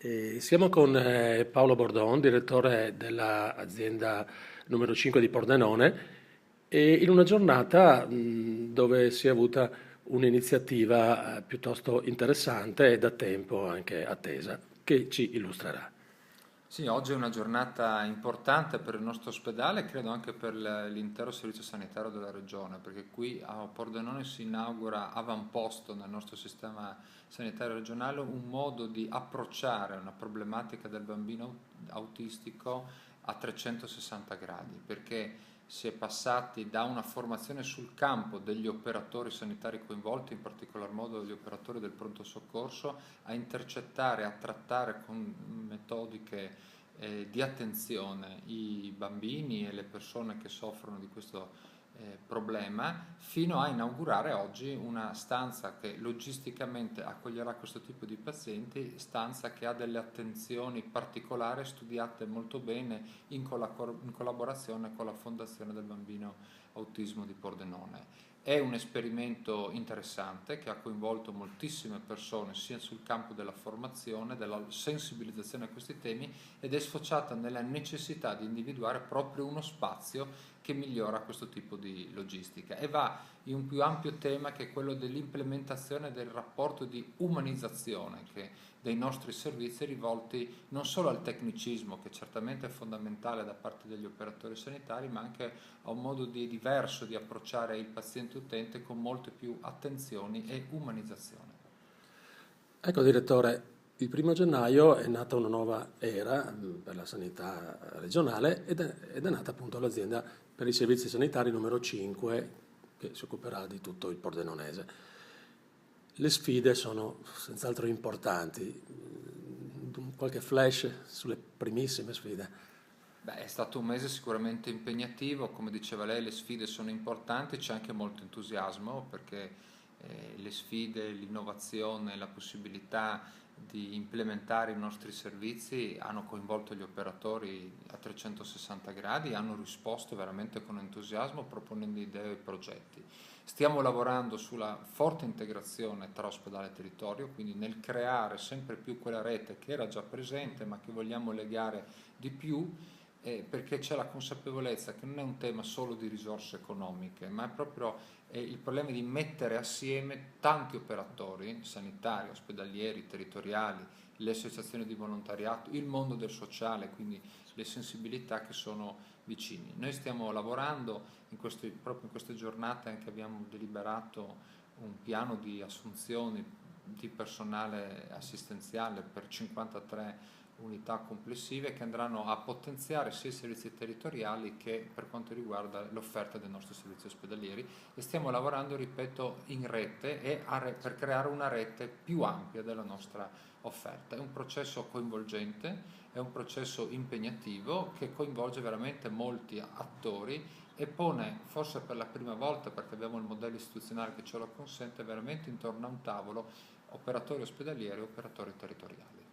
Siamo con Paolo Bordon, direttore dell'azienda numero 5 di Pordenone, e in una giornata dove si è avuta un'iniziativa piuttosto interessante e da tempo anche attesa, che ci illustrerà. Sì, oggi è una giornata importante per il nostro ospedale e credo anche per l'intero servizio sanitario della regione, perché qui a Pordenone si inaugura avamposto nel nostro sistema sanitario regionale un modo di approcciare una problematica del bambino autistico a 360 gradi, perché si è passati da una formazione sul campo degli operatori sanitari coinvolti, in particolar modo degli operatori del pronto soccorso, a intercettare, a trattare con metodiche di attenzione i bambini e le persone che soffrono di questo problema, fino a inaugurare oggi una stanza che logisticamente accoglierà questo tipo di pazienti, stanza che ha delle attenzioni particolari studiate molto bene in collaborazione con la Fondazione del Bambino Autismo di Pordenone. È un esperimento interessante che ha coinvolto moltissime persone sia sul campo della formazione, della sensibilizzazione a questi temi, ed è sfociata nella necessità di individuare proprio uno spazio che migliora questo tipo di logistica e va in un più ampio tema che è quello dell'implementazione del rapporto di umanizzazione dei nostri servizi rivolti non solo al tecnicismo, che certamente è fondamentale da parte degli operatori sanitari, ma anche a un modo diverso di approcciare il paziente utente con molte più attenzioni e umanizzazione. Ecco, direttore, il 1° gennaio è nata una nuova era per la sanità regionale ed è nata appunto l'azienda per i servizi sanitari numero 5 che si occuperà di tutto il Pordenonese. Le sfide sono senz'altro importanti. Qualche flash sulle primissime sfide? Beh, è stato un mese sicuramente impegnativo, come diceva lei, le sfide sono importanti, c'è anche molto entusiasmo perché le sfide, l'innovazione, la possibilità di implementare i nostri servizi hanno coinvolto gli operatori a 360 gradi, hanno risposto veramente con entusiasmo proponendo idee e progetti. Stiamo lavorando sulla forte integrazione tra ospedale e territorio, quindi nel creare sempre più quella rete che era già presente ma che vogliamo legare di più, perché c'è la consapevolezza che non è un tema solo di risorse economiche, ma è proprio il problema di mettere assieme tanti operatori sanitari, ospedalieri, territoriali, le associazioni di volontariato, il mondo del sociale, quindi le sensibilità che sono vicini. Noi stiamo lavorando proprio in queste giornate, anche abbiamo deliberato un piano di assunzioni di personale assistenziale per 53 unità complessive che andranno a potenziare sia i servizi territoriali che per quanto riguarda l'offerta dei nostri servizi ospedalieri, e stiamo lavorando, ripeto, in rete e per creare una rete più ampia della nostra offerta. È un processo coinvolgente, è un processo impegnativo che coinvolge veramente molti attori e pone, forse per la prima volta, perché abbiamo il modello istituzionale che ce lo consente, veramente intorno a un tavolo operatori ospedalieri e operatori territoriali.